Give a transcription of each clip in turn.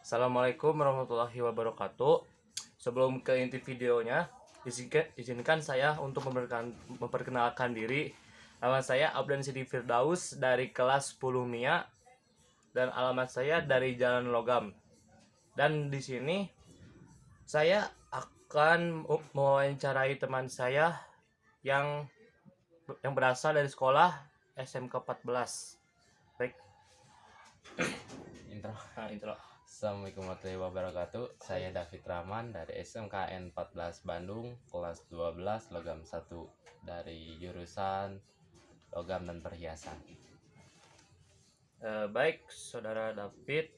Assalamualaikum warahmatullahi wabarakatuh. Sebelum ke inti videonya, izinkan saya untuk memperkenalkan diri. Nama saya Abdan Sidi Firdaus dari kelas 10 MIA dan alamat saya dari Jalan Logam. Dan di sini saya akan mewawancarai teman saya yang berasal dari sekolah SMK 14. Baik, Intro. intro. Assalamualaikum warahmatullahi wabarakatuh. Saya David Rahman dari SMKN 14 Bandung, kelas 12 logam 1 dari jurusan logam dan perhiasan. Baik, Saudara David,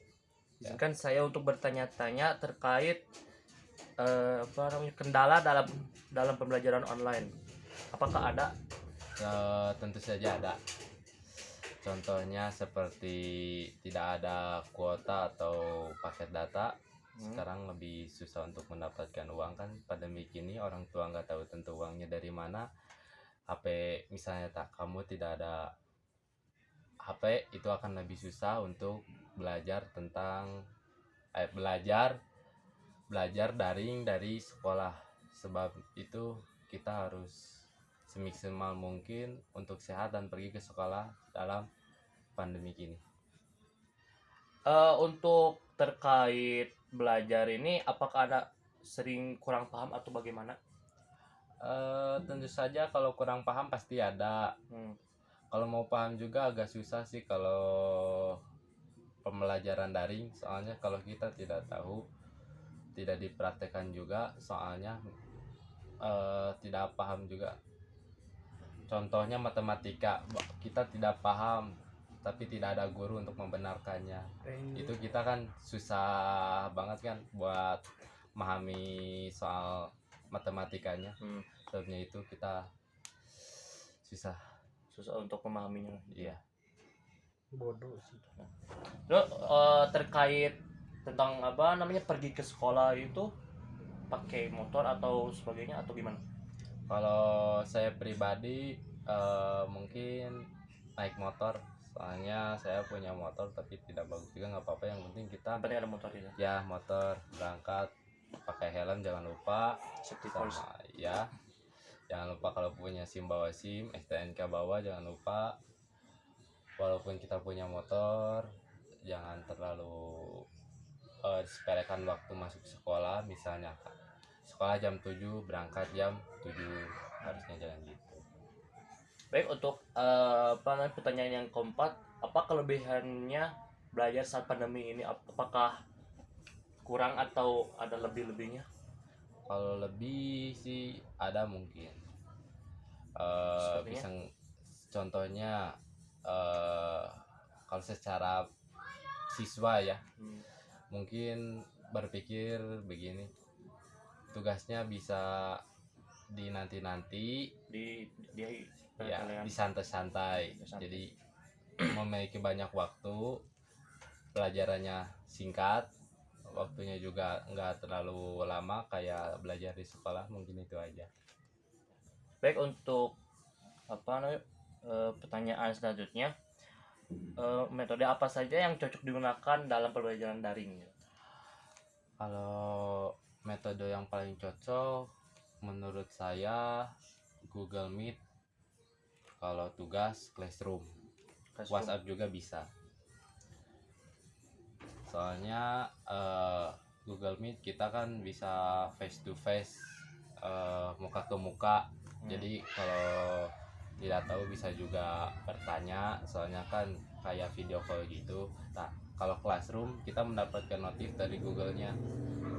izinkan saya untuk bertanya-tanya terkait kendala dalam pembelajaran online. Apakah ada? Tentu saja ada. Contohnya seperti tidak ada kuota atau paket data. Sekarang lebih susah untuk mendapatkan uang kan, pandemi kini orang tua nggak tahu tentu uangnya dari mana. HP misalnya kamu tidak ada HP, itu akan lebih susah untuk belajar tentang belajar daring dari sekolah. Sebab itu kita harus semaksimal mungkin untuk sehat dan pergi ke sekolah dalam pandemi kini. Untuk terkait belajar ini, apakah ada sering kurang paham atau bagaimana? Tentu saja kalau kurang paham pasti ada. Kalau mau paham juga agak susah sih kalau pembelajaran daring, soalnya kalau kita tidak tahu, tidak dipraktekkan juga, soalnya tidak paham juga. Contohnya matematika, kita tidak paham tapi tidak ada guru untuk membenarkannya. Itu kita kan susah banget kan buat memahami soal matematikanya. Sebabnya itu kita susah untuk memahaminya. Iya. Bodoh sih. Terkait tentang pergi ke sekolah itu pakai motor atau sebagainya atau gimana? Kalau saya pribadi mungkin naik motor, soalnya saya punya motor tapi tidak bagus juga, nggak apa-apa, yang penting kita ada motor itu. Ya, motor berangkat pakai helm jangan lupa, sama ya jangan lupa kalau punya SIM bawa SIM, STNK bawa jangan lupa. Walaupun kita punya motor, jangan terlalu sepelekan waktu masuk sekolah. Misalnya sekolah jam 7, berangkat jam 7, harusnya jangan gitu. Baik, untuk pertanyaan yang keempat, apa kelebihannya belajar saat pandemi ini? Apakah kurang atau ada lebih-lebihnya? Kalau lebih sih ada mungkin. Bisa contohnya kalau secara siswa ya, mungkin berpikir begini, tugasnya bisa di nanti-nanti, di santai-santai. Jadi memiliki banyak waktu, pelajarannya singkat, waktunya juga nggak terlalu lama kayak belajar di sekolah. Mungkin itu aja. Baik, untuk pertanyaan selanjutnya, metode apa saja yang cocok digunakan dalam pembelajaran daring? Kalau metode yang paling cocok menurut saya Google Meet. Kalau tugas Classroom. WhatsApp juga bisa. Soalnya Google Meet kita kan bisa face to face, muka ke muka. Jadi kalau tidak tahu bisa juga bertanya, soalnya kan kayak video call gitu. Nah, kalau Classroom kita mendapatkan notif dari Google-nya,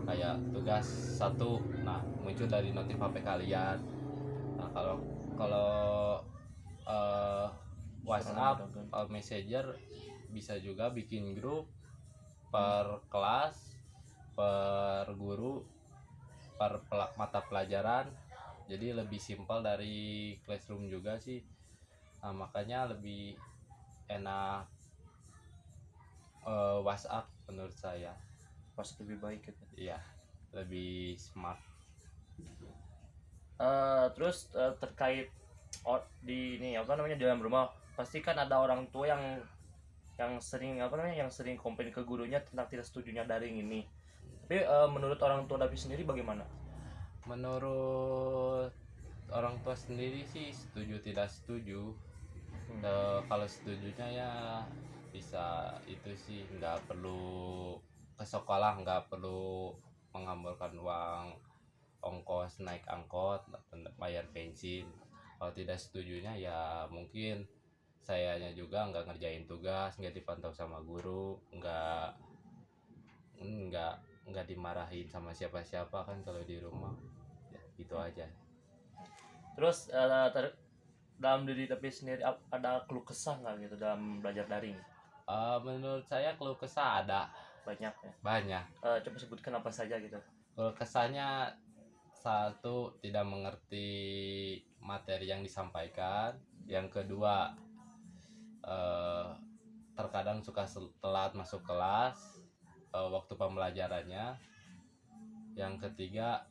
kayak tugas 1, nah muncul dari notif HP kalian. Nah, kalau WhatsApp atau Messenger bisa juga bikin grup per kelas, per guru, per mata pelajaran. Jadi lebih simpel dari Classroom juga sih. Nah, makanya lebih enak WhatsApp menurut saya. WhatsApp lebih baik gitu. Iya, lebih smart. Terus terkait di dalam rumah, pasti kan ada orang tua yang yang sering yang sering komplain ke gurunya tentang tidak setujunya daring ini. Tapi menurut orang tua David sendiri bagaimana? Menurut orang tua sendiri sih setuju tidak setuju. Kalau setujunya ya bisa itu sih, nggak perlu ke sekolah, nggak perlu mengambilkan uang ongkos naik angkot, bayar bensin. Kalau tidak setujunya ya mungkin sayanya juga nggak ngerjain tugas, nggak dipantau sama guru, nggak nggak dimarahin sama siapa-siapa kan kalau di rumah. Ya, gitu aja. Terus dalam diri David sendiri ada keluh kesah nggak gitu dalam belajar daring? Menurut saya keluh kesah ada Banyak ya. banyak. Coba sebutkan apa saja gitu. Keluh kesahnya, satu, tidak mengerti materi yang disampaikan. Yang kedua, eh, terkadang suka telat masuk kelas waktu pembelajarannya. Yang ketiga,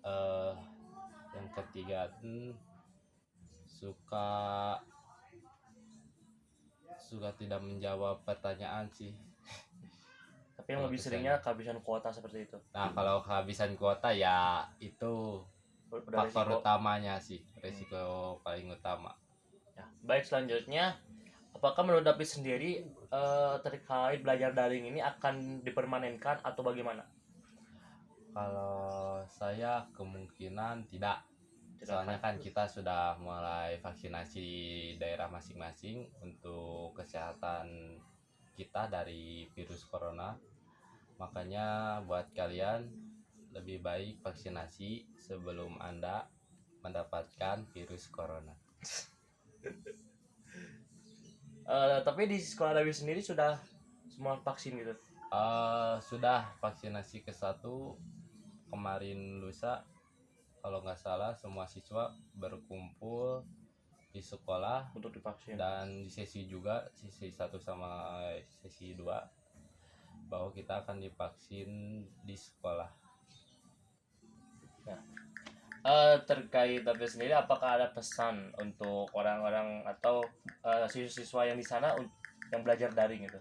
eh, suka suka tidak menjawab pertanyaan sih. Tapi yang lebih seringnya kehabisan kuota seperti itu. Nah, kalau kehabisan kuota ya itu Udah faktor resiko. utamanya sih, resiko paling utama. Ya. Baik, selanjutnya, apakah menurut David sendiri terkait belajar daring ini akan dipermanenkan atau bagaimana? Kalau saya kemungkinan tidak. Soalnya kan kita sudah mulai vaksinasi di daerah masing-masing untuk kesehatan kita dari virus corona. Makanya buat kalian lebih baik vaksinasi sebelum Anda mendapatkan virus corona. Tapi di sekolah David sendiri sudah semua vaksin gitu. Sudah vaksinasi ke-1 kemarin lusa, kalau nggak salah semua siswa berkumpul di sekolah Untuk divaksin. dan di sesi 1 sama sesi 2 bahwa kita akan divaksin di sekolah. Ya. Terkait David sendiri, apakah ada pesan untuk orang-orang atau siswa-siswa yang di sana yang belajar daring gitu?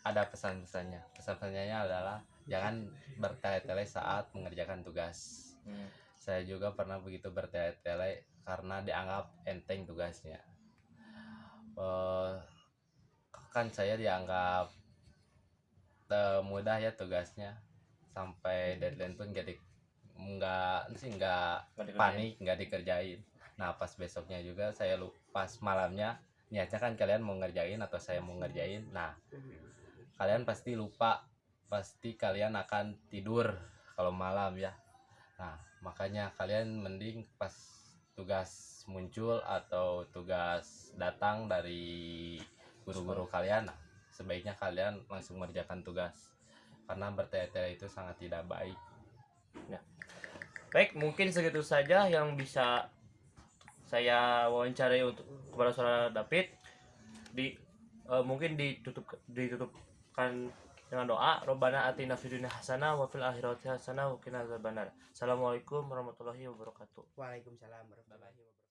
Ada pesan-pesannya. Pesan-pesannya adalah jangan bertele-tele saat mengerjakan tugas. Saya juga pernah begitu bertele-tele karena dianggap enteng tugasnya. Kan saya dianggap mudah ya tugasnya, sampai deadline pun nggak panik, nggak dikerjain. Nah, pas besoknya juga saya lupa, pas malamnya niatnya kan kalian mau ngerjain atau saya mau ngerjain. Nah, kalian pasti lupa, pasti kalian akan tidur kalau malam ya. Nah, makanya kalian mending pas tugas muncul atau tugas datang dari guru-guru kalian, nah, sebaiknya kalian langsung mengerjakan tugas, karena bertele-tele itu sangat tidak baik. Ya. Baik, mungkin segitu saja yang bisa saya wawancarai untuk kepada saudara David. Mungkin ditutupkan dengan doa, Robbana atina fid dunya hasanah wa fil akhirati hasanah wa qina adzabannar. Assalamualaikum warahmatullahi wabarakatuh. Waalaikumsalam warahmatullahi wabarakatuh.